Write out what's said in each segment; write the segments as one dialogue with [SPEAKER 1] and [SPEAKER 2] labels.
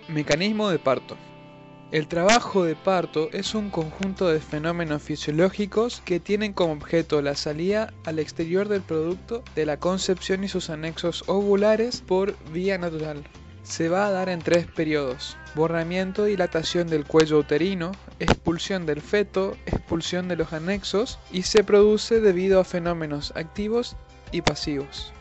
[SPEAKER 1] Mecanismo de parto. El trabajo de parto es un conjunto de fenómenos fisiológicos que tienen como objeto la salida al exterior del producto de la concepción y sus anexos ovulares por vía natural. Se va a dar en 3 periodos: borramiento y dilatación del cuello uterino, expulsión del feto, expulsión de los anexos, y se produce debido a fenómenos activos y pasivos.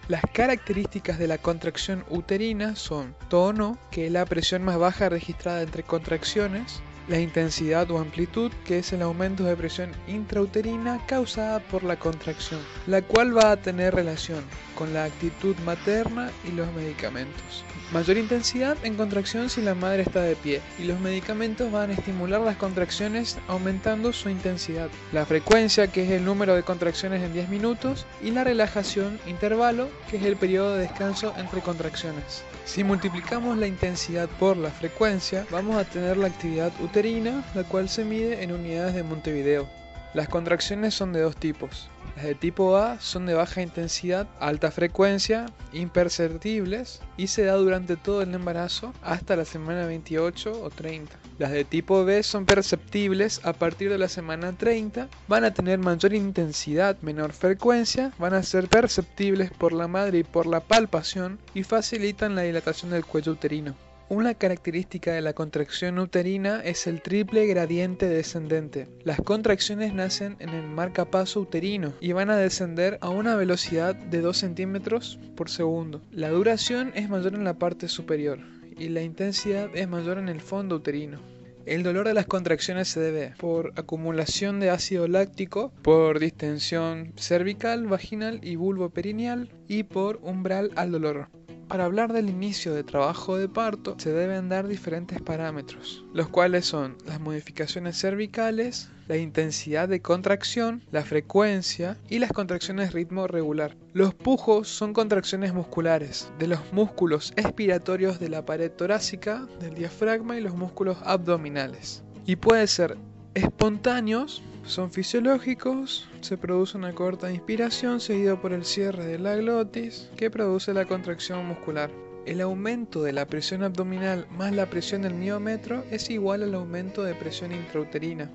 [SPEAKER 1] Las características de la contracción uterina son tono, que es la presión más baja registrada entre contracciones; la intensidad o amplitud, que es el aumento de presión intrauterina causada por la contracción, la cual va a tener relación con la actitud materna y los medicamentos. Mayor intensidad en contracción si la madre está de pie, y los medicamentos van a estimular las contracciones aumentando su intensidad. La frecuencia, que es el número de contracciones en 10 minutos, y la relajación, intervalo, que es el periodo de descanso entre contracciones. Si multiplicamos la intensidad por la frecuencia, vamos a tener la actividad uterina, la cual se mide en unidades de Montevideo. Las contracciones son de dos tipos. Las de tipo A son de baja intensidad, alta frecuencia, imperceptibles, y se da durante todo el embarazo hasta la semana 28 o 30. Las de tipo B son perceptibles a partir de la semana 30, van a tener mayor intensidad, menor frecuencia, van a ser perceptibles por la madre y por la palpación, y facilitan la dilatación del cuello uterino. Una característica de la contracción uterina es el triple gradiente descendente. Las contracciones nacen en el marcapaso uterino y van a descender a una velocidad de 2 centímetros por segundo. La duración es mayor en la parte superior y la intensidad es mayor en el fondo uterino. El dolor de las contracciones se debe por acumulación de ácido láctico, por distensión cervical, vaginal y vulvoperineal, y por umbral al dolor. Para hablar del inicio de trabajo de parto, se deben dar diferentes parámetros, los cuales son las modificaciones cervicales, la intensidad de contracción, la frecuencia y las contracciones ritmo regular. Los pujos son contracciones musculares de los músculos expiratorios de la pared torácica, del diafragma y los músculos abdominales. Y puede ser espontáneos, son fisiológicos, se produce una corta inspiración seguido por el cierre de la glotis que produce la contracción muscular. El aumento de la presión abdominal más la presión del miómetro es igual al aumento de presión intrauterina.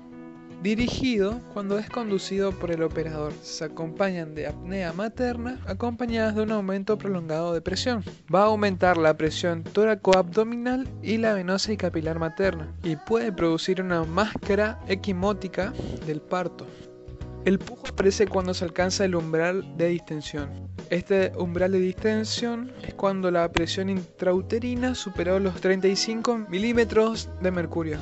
[SPEAKER 1] Dirigido cuando es conducido por el operador. Se acompañan de apnea materna acompañadas de un aumento prolongado de presión. Va a aumentar la presión tóraco-abdominal y la venosa y capilar materna, y puede producir una máscara equimótica del parto. El pujo aparece cuando se alcanza el umbral de distensión. Este umbral de distensión es cuando la presión intrauterina superó los 35 milímetros de mercurio.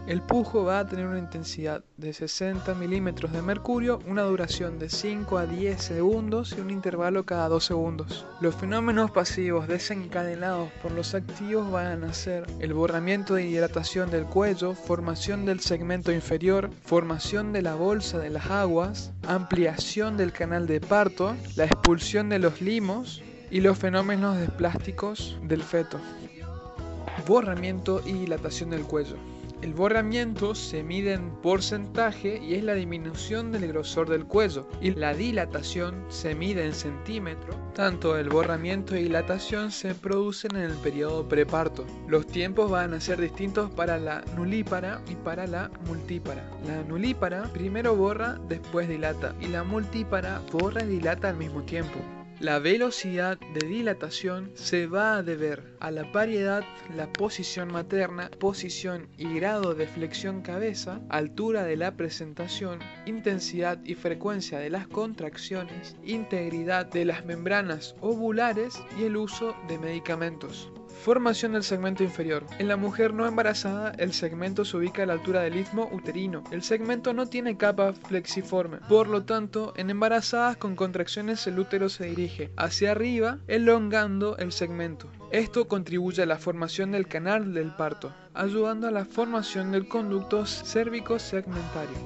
[SPEAKER 1] El pujo va a tener una intensidad de 60 milímetros de mercurio, una duración de 5 a 10 segundos y un intervalo cada 2 segundos. Los fenómenos pasivos desencadenados por los activos van a ser el borramiento y dilatación del cuello, formación del segmento inferior, formación de la bolsa de las aguas, ampliación del canal de parto, la expulsión de los limos y los fenómenos desplásticos del feto. Borramiento y dilatación del cuello. El borramiento se mide en porcentaje y es la disminución del grosor del cuello, y la dilatación se mide en centímetros. Tanto el borramiento y dilatación se producen en el periodo preparto. Los tiempos van a ser distintos para la nulípara y para la multípara. La nulípara primero borra, después dilata, y la multípara borra y dilata al mismo tiempo. La velocidad de dilatación se va a deber a la paridad, la posición materna, posición y grado de flexión cabeza, altura de la presentación, intensidad y frecuencia de las contracciones, integridad de las membranas ovulares y el uso de medicamentos. Formación del segmento inferior. En la mujer no embarazada, el segmento se ubica a la altura del istmo uterino. El segmento no tiene capa flexiforme. Por lo tanto, en embarazadas con contracciones el útero se dirige hacia arriba, elongando el segmento. Esto contribuye a la formación del canal del parto, ayudando a la formación del conducto cérvico-segmentario.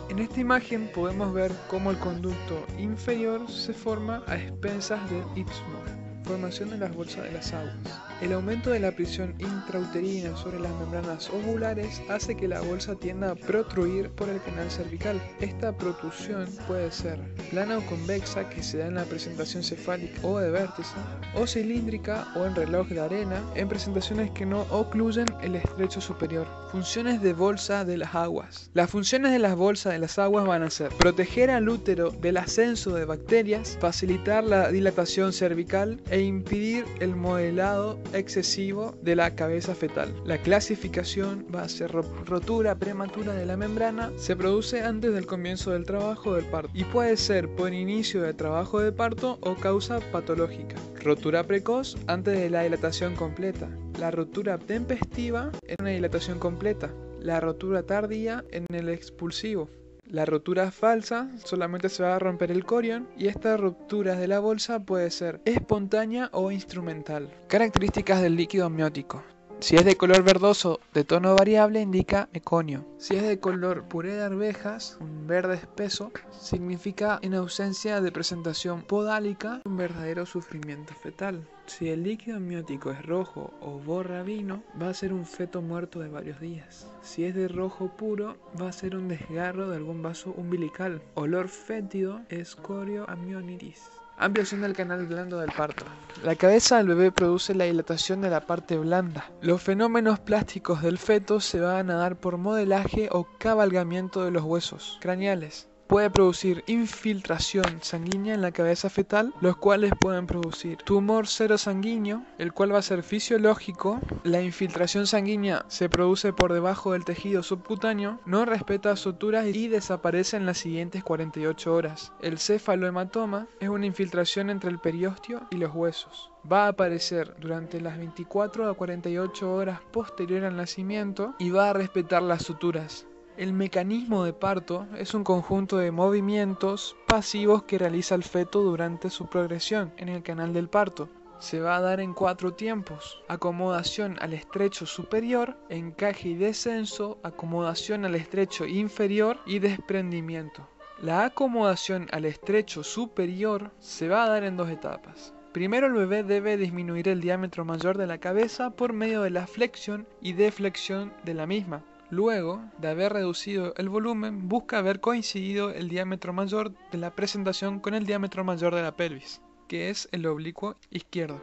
[SPEAKER 1] En esta imagen podemos ver cómo el conducto inferior se forma a expensas del istmo. Formación de las bolsas de las aguas. El aumento de la presión intrauterina sobre las membranas ovulares hace que la bolsa tienda a protruir por el canal cervical. Esta protrusión puede ser plana o convexa, que se da en la presentación cefálica o de vértice, o cilíndrica o en reloj de arena, en presentaciones que no ocluyen el estrecho superior. Funciones de bolsa de las aguas. Las funciones de las bolsas de las aguas van a ser proteger al útero del ascenso de bacterias, facilitar la dilatación cervical e impedir el modelado excesivo de la cabeza fetal. La clasificación va a ser rotura prematura de la membrana, se produce antes del comienzo del trabajo del parto y puede ser por inicio del trabajo de parto o causa patológica. Rotura precoz antes de la dilatación completa. La rotura tempestiva en una dilatación completa. La rotura tardía en el expulsivo. La rotura falsa solamente se va a romper el corión y esta ruptura de la bolsa puede ser espontánea o instrumental. Características del líquido amniótico. Si es de color verdoso de tono variable, indica meconio. Si es de color puré de arvejas, un verde espeso, significa en ausencia de presentación podálica, un verdadero sufrimiento fetal. Si el líquido amniótico es rojo o borra vino, va a ser un feto muerto de varios días. Si es de rojo puro, va a ser un desgarro de algún vaso umbilical. Olor fétido es corioamnionitis. Ampliación del canal blando del parto. La cabeza del bebé produce la dilatación de la parte blanda. Los fenómenos plásticos del feto se van a dar por modelaje o cabalgamiento de los huesos craneales. Puede producir infiltración sanguínea en la cabeza fetal, los cuales pueden producir tumor serosanguíneo, el cual va a ser fisiológico. La infiltración sanguínea se produce por debajo del tejido subcutáneo, no respeta suturas y desaparece en las siguientes 48 horas. El cefalohematoma es una infiltración entre el periósteo y los huesos. Va a aparecer durante las 24 a 48 horas posterior al nacimiento y va a respetar las suturas. El mecanismo de parto es un conjunto de movimientos pasivos que realiza el feto durante su progresión en el canal del parto. Se va a dar en 4 tiempos: acomodación al estrecho superior, encaje y descenso, acomodación al estrecho inferior y desprendimiento. La acomodación al estrecho superior se va a dar en 2 etapas. Primero, el bebé debe disminuir el diámetro mayor de la cabeza por medio de la flexión y deflexión de la misma. Luego de haber reducido el volumen, busca haber coincidido el diámetro mayor de la presentación con el diámetro mayor de la pelvis, que es el oblicuo izquierdo.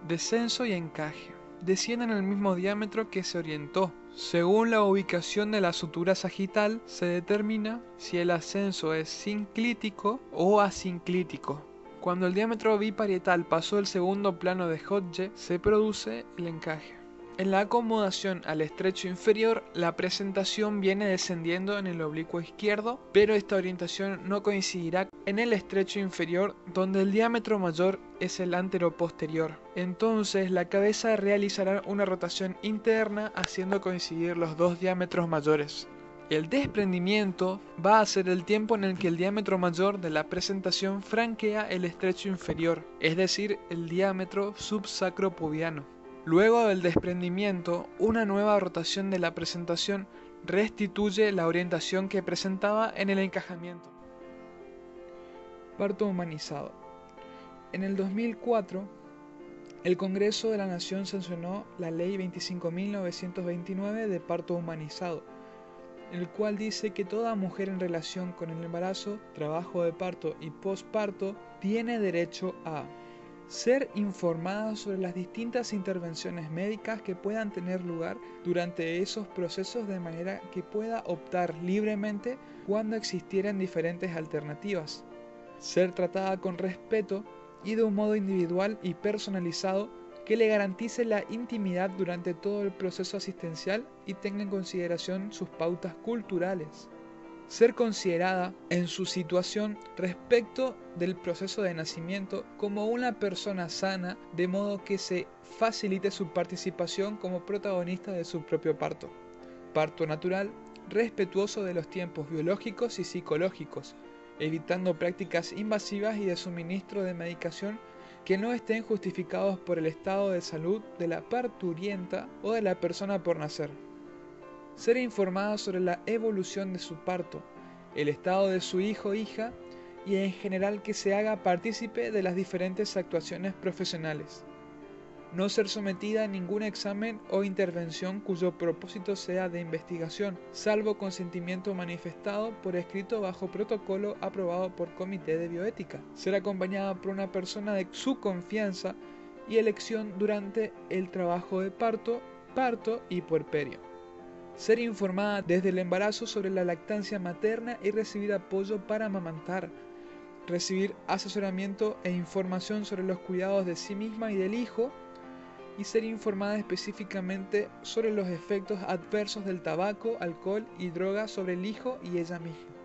[SPEAKER 1] Descenso y encaje. Descienden el mismo diámetro que se orientó. Según la ubicación de la sutura sagital, se determina si el ascenso es sinclítico o asinclítico. Cuando el diámetro biparietal pasó el segundo plano de Hodge, se produce el encaje. En la acomodación al estrecho inferior, la presentación viene descendiendo en el oblicuo izquierdo, pero esta orientación no coincidirá en el estrecho inferior, donde el diámetro mayor es el anteroposterior. Entonces, la cabeza realizará una rotación interna haciendo coincidir los 2 diámetros mayores. El desprendimiento va a ser el tiempo en el que el diámetro mayor de la presentación franquea el estrecho inferior, es decir, el diámetro subsacropubiano. Luego del desprendimiento, una nueva rotación de la presentación restituye la orientación que presentaba en el encajamiento. Parto humanizado. En el 2004, el Congreso de la Nación sancionó la Ley 25.929 de parto humanizado, el cual dice que toda mujer en relación con el embarazo, trabajo de parto y posparto tiene derecho a ser informada sobre las distintas intervenciones médicas que puedan tener lugar durante esos procesos, de manera que pueda optar libremente cuando existieran diferentes alternativas. Ser tratada con respeto y de un modo individual y personalizado que le garantice la intimidad durante todo el proceso asistencial y tenga en consideración sus pautas culturales. Ser considerada en su situación respecto del proceso de nacimiento como una persona sana, de modo que se facilite su participación como protagonista de su propio parto. Parto natural, respetuoso de los tiempos biológicos y psicológicos, evitando prácticas invasivas y de suministro de medicación que no estén justificados por el estado de salud de la parturienta o de la persona por nacer. Ser informada sobre la evolución de su parto, el estado de su hijo o hija y en general que se haga partícipe de las diferentes actuaciones profesionales. No ser sometida a ningún examen o intervención cuyo propósito sea de investigación, salvo consentimiento manifestado por escrito bajo protocolo aprobado por comité de bioética. Ser acompañada por una persona de su confianza y elección durante el trabajo de parto, parto y puerperio. Ser informada desde el embarazo sobre la lactancia materna y recibir apoyo para amamantar. Recibir asesoramiento e información sobre los cuidados de sí misma y del hijo, y ser informada específicamente sobre los efectos adversos del tabaco, alcohol y drogas sobre el hijo y ella misma.